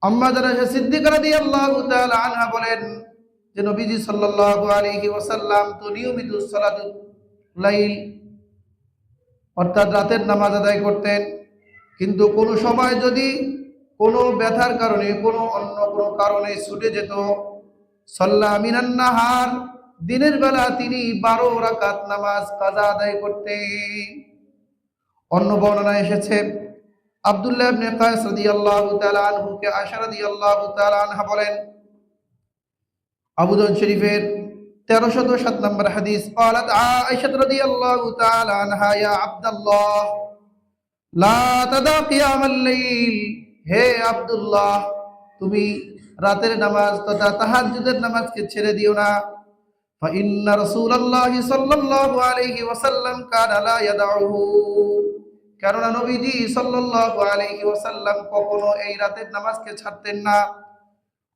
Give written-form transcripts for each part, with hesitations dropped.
আম্মা জানা সিদ্দিকা রাদিয়াল্লাহু তাআলা আনহা বলেন যে নবীজি সাল্লাল্লাহু আলাইহি ওয়াসাল্লাম তো নিয়মিত সালাতুল লাইল অর্থাৎ রাতের নামাজ আদায় করতেন, কিন্তু কোনো সময় যদি কোনো ব্যথার কারণে কোনো অন্য কোনো কারণে ছুটে যেত, সাল্লা মিনান নাহার, দিনের বেলা তিনি 12 রাকাত নামাজ কাজা আদায় করতেন। অন্য বর্ণনায় এসেছে আব্দুল্লাহ ইবনে কায়েস রাদিয়াল্লাহু তাআলা আনহু কে আয়েশা রাদিয়াল্লাহু তাআলা আনহা বলেন, আবু দাউদ শরীফের 1307 নম্বর হাদিস, قالت عائشة رضي الله تعالى عنها يا عبد الله لا تدع قيام الليل, হে আব্দুল্লাহ, তুমি রাতের নামাজ তথা তাহাজ্জুদের নামাজকে ছেড়ে দিও না। فإن رسول الله صلى الله عليه وسلم كان لا يدعه, কেননা নবীজি সাল্লাল্লাহু আলাইহি ওয়াসাল্লাম কখনো এই রাতের নামাজকে ছাড়তেন না।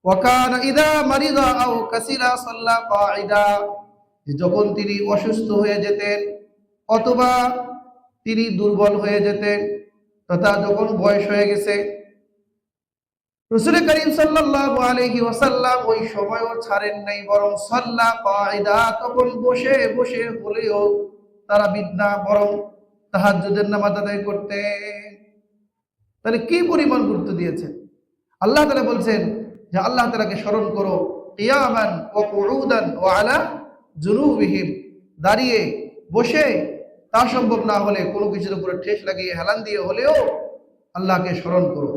ওয়াকানা ইদা মারিদা আও কাসিরা সাল্লা কাঈদা, যখন তিনি অসুস্থ হয়ে যেতেন অথবা তিনি দুর্বল হয়ে যেতেন তথা যখন বয়স হয়ে গেছে, রাসূল করিম সাল্লাল্লাহু আলাইহি ওয়াসাল্লাম ওই সময়ও ছাড়েন নাই, বরং সাল্লা কাঈদা, তখন বসে বসে হলেও তারা বিদনা বরং তাহাজ্জুদের নামাজ আদায় করতেন। তাহলে কি পরিমাণ গুরুত্ব দিয়েছেন আল্লাহ তাআলা। বলছেন যে আল্লাহ তাআলাকে স্মরণ করো কিয়ামান ওয়া কুউদান ওয়া আলা জুনুবিহিম, দাঁড়িয়ে বসে, তা সম্ভব না হলে কোনো কিছুর উপরে ঠেস লাগিয়ে হেলান দিয়ে হলেও আল্লাহকে স্মরণ করো।